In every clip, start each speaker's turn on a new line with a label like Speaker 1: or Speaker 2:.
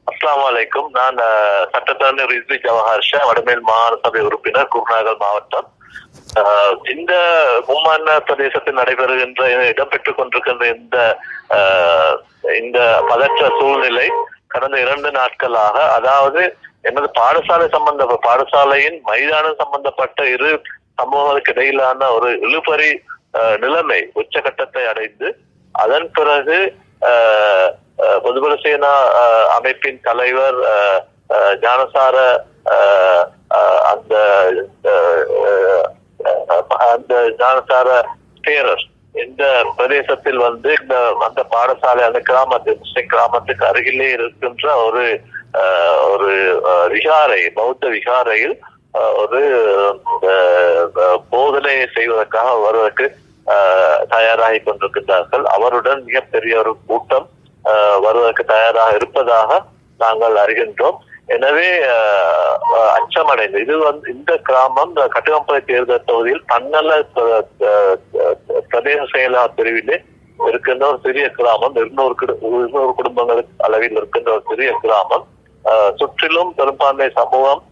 Speaker 1: அஸ்ஸலாமு அலைக்கும். நான் சட்டத்தரணி ரிஸ்வி ஜவஹர் ஷா, வடமேல் மாகாண சபை உறுப்பினர், குருநாகல் மாவட்டம். இந்த மும்மான பிரதேசத்தில் நடைபெறுகின்ற இடம்பெற்றுக் கொண்டிருக்கின்ற இந்த பதற்ற சூழ்நிலை கடந்த 2 நாட்களாக, அதாவது எனது பாடசாலையின் மைதானம் சம்பந்தப்பட்ட இரு சமூகங்களுக்கு இடையிலான ஒரு இழுபறி நிலைமை உச்சகட்டத்தை அடைந்து, அதன் பிறகு பொதுபல சேனா அமைப்பின் தலைவர் ஞானசார அந்த ஞானசார தேரர் இந்த பிரதேசத்தில் வந்து அந்த பாடசாலை அந்த கிராமத்துக்கு அருகிலே இருக்கின்ற ஒரு விகாரை, பௌத்த விகாரையில் ஒரு போதனை செய்வதற்காக வருவதற்கு தயாராகி கொண்டிருக்கின்றார்கள். அவருடன் மிகப்பெரிய ஒரு கூட்டம் வருவதற்கு தயாராக இருப்பதாக நாங்கள் அறிகின்றோம். எனவே அச்சமடைந்து இந்த கிராமம் கட்டுக்கம்பளை தேர்தல் தொகுதியில் பன்னல பிரதேச செயலாளர் பிரிவிலே இருக்கின்ற ஒரு சிறிய கிராமம். 200 குடும்பங்களுக்கு அளவில் இருக்கின்ற ஒரு சிறிய கிராமம். சுற்றிலும் பெரும்பான்மை சமூகம்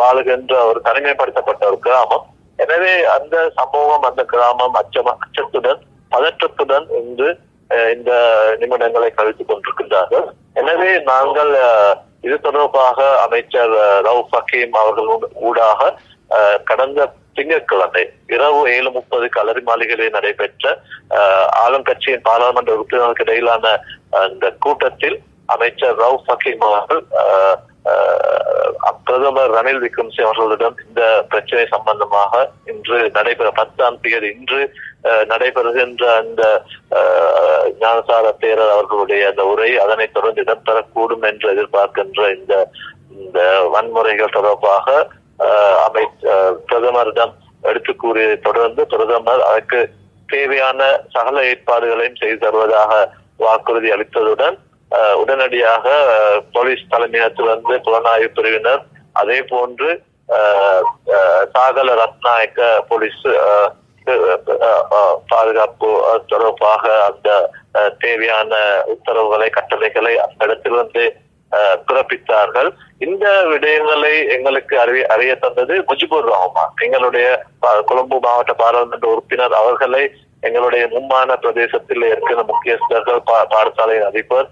Speaker 1: வாழுகின்ற ஒரு தனிமைப்படுத்தப்பட்ட ஒரு கிராமம். எனவே அந்த சமூகம், அந்த கிராமம் அச்சத்துடன் பதற்றத்துடன் இன்று இந்த நிமிடங்களை கழித்துக் கொண்டிருக்கின்றார்கள். எனவே நாங்கள் இது தொடர்பாக அமைச்சர் ரவுப் ஹக்கீம் அவர்கள் ஊடாக கடந்த திங்கட்கிழமை இரவு 7:30 அலரி மாளிகையில் நடைபெற்ற ஆளும் கட்சியின் பாராளுமன்ற உறுப்பினர்களுக்கு இடையிலான அந்த கூட்டத்தில் அமைச்சர் ரவுப் ஹக்கீம் அவர்கள் பிரதமர் ரணில் விக்ரமசிங்கே அவர்களிடம் இந்த பிரச்சனை சம்பந்தமாக இன்று நடைபெற 10ஆம் தேதி இன்று நடைபெறுகின்ற அந்த ஞானசார தேரர் அவர்களுடைய அந்த உரை அதனைத் தொடர்ந்து இடம்பெறக்கூடும் என்று எதிர்பார்க்கின்ற இந்த வன்முறைகள் தொடர்பாக பிரதமரிடம் எடுத்து கூறியதை தொடர்ந்து பிரதமர் அதற்கு தேவையான சகல ஏற்பாடுகளையும் செய்து தருவதாக வாக்குறுதி அளித்ததுடன் உடனடியாக போலீஸ் தலைமையகத்திலிருந்து புலனாய்வு பிரிவினர், அதே போன்று சாகல ரத்நாயக்க போலீஸ் பாதுகாப்பு தொடர்பாக அந்த தேவையான உத்தரவுகளை, கட்டளைகளை அந்த இடத்திலிருந்து பிறப்பித்தார்கள். இந்த விடயங்களை எங்களுக்கு அறிய தந்தது முஜிபுர் ரஹ்மான், எங்களுடைய கொழும்பு மாவட்ட பாராளுமன்ற உறுப்பினர். அவர்களை எங்களுடைய மும்மான பிரதேசத்தில் இருக்கிற முக்கியஸ்தர்கள், பாடசாலையின் அதிபர்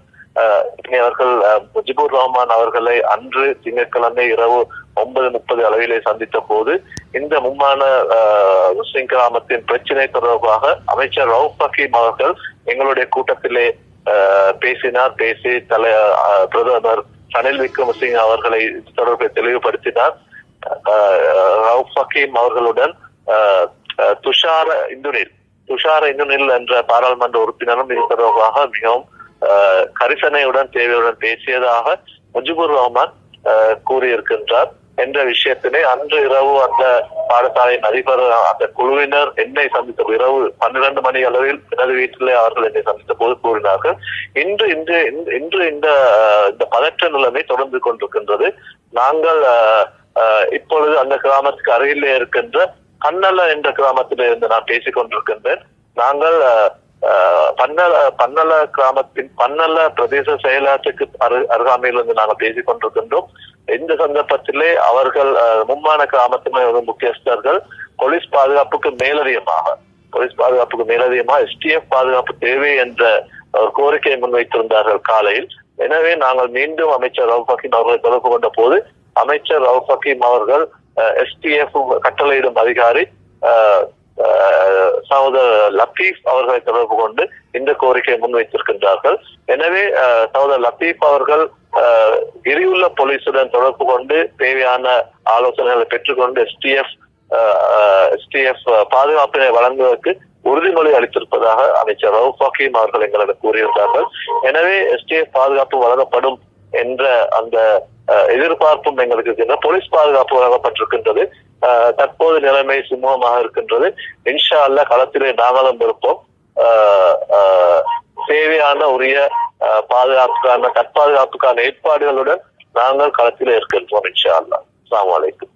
Speaker 1: அவர்கள் முஜிபுர் ரஹ்மான் அவர்களை அன்று திங்கட்கிழமை இரவு 9:30 அளவிலே சந்தித்த போது இந்த மும்மான முஸ்லிம் கிராமத்தின் பிரச்சனை தொடர்பாக அமைச்சர் ரவுப் ஹக்கீம் அவர்கள் எங்களுடைய கூட்டத்திலே பேசினார். பேசி பிரதமர் ரணில் விக்ரமசிங்கே அவர்களை தொடர்பை தெளிவுபடுத்தினார். ரவுப் ஹக்கீம் அவர்களுடன் துஷார இந்துனில் என்ற பாராளுமன்ற உறுப்பினரும் இது தொடர்பாக மிகவும் கரிசனையுடன் தேவையுடன் பேசியதாக முஜிபுர் ரஹ்மான் கூறியிருக்கின்றார் என்ற விஷயத்தினை அன்று இரவு அந்த பாடசாலையின் அதிபர் அந்த குழுவினர் என்னை சந்தித்த இரவு 12 மணி அளவில் எனது வீட்டிலே அவர்கள் என்னை சந்தித்த போது கூறினார்கள். இன்று இந்த பதற்ற நிலைமை தொடர்ந்து கொண்டிருக்கின்றது. நாங்கள் இப்பொழுது அந்த கிராமத்துக்கு அருகிலே இருக்கின்ற கண்ணல என்ற கிராமத்திலே இருந்து நான் பேசிக் கொண்டிருக்கின்றேன். நாங்கள் பன்னல கிராமத்தின் பன்னல பிரதேச செயலாற்றுக்கு அருகாமையில் இருந்து நாங்கள் பேசிக் கொண்டிருக்கின்றோம். இந்த சந்தர்ப்பத்திலே அவர்கள் மும்மான கிராமத்தின் முக்கியஸ்தர்கள் போலீஸ் பாதுகாப்புக்கு மேலதிகமாக STF பாதுகாப்பு தேவை என்ற ஒரு கோரிக்கையை முன்வைத்திருந்தார்கள் காலையில். எனவே நாங்கள் மீண்டும் அமைச்சர் ரவுப் ஹக்கீம் அவர்களை தொடர்பு கொண்ட போது அமைச்சர் ரவுப் ஹக்கீம் அவர்கள் STF கட்டளையிடும் அதிகாரி சகோதரர் லத்தீப் அவர்களை தொடர்பு கொண்டு இந்த கோரிக்கையை முன்வைத்திருக்கின்றார்கள். எனவே சகோதரர் லத்தீப் அவர்கள் எரியுள்ள போலீசுடன் தொடர்பு கொண்டு தேவையான ஆலோசனைகளை பெற்றுக்கொண்டு STF பாதுகாப்பினை வழங்குவதற்கு உறுதிமொழி அளித்திருப்பதாக அமைச்சர் ரவுப் ஹக்கீம் அவர்கள் எங்களுக்கு கூறியிருந்தார்கள். எனவே STF பாதுகாப்பு வழங்கப்படும் என்ற அந்த எதிர்பார்ப்பும் எங்களுக்கு இருக்கின்ற போலீஸ் பாதுகாப்பு வழங்கப்பட்டிருக்கின்றது. தற்போது நிலைமை சுமூகமாக இருக்கின்றது. இன்ஷா அல்லாஹ் களத்திலே நாங்களும் இருப்போம். தேவையான உரிய தற்பாதுகாப்புக்கான ஏற்பாடுகளுடன் நாங்கள் களத்திலே இருக்கின்றோம். இன்ஷா அல்லாஹ். அஸ்ஸலாமு அலைக்கும்.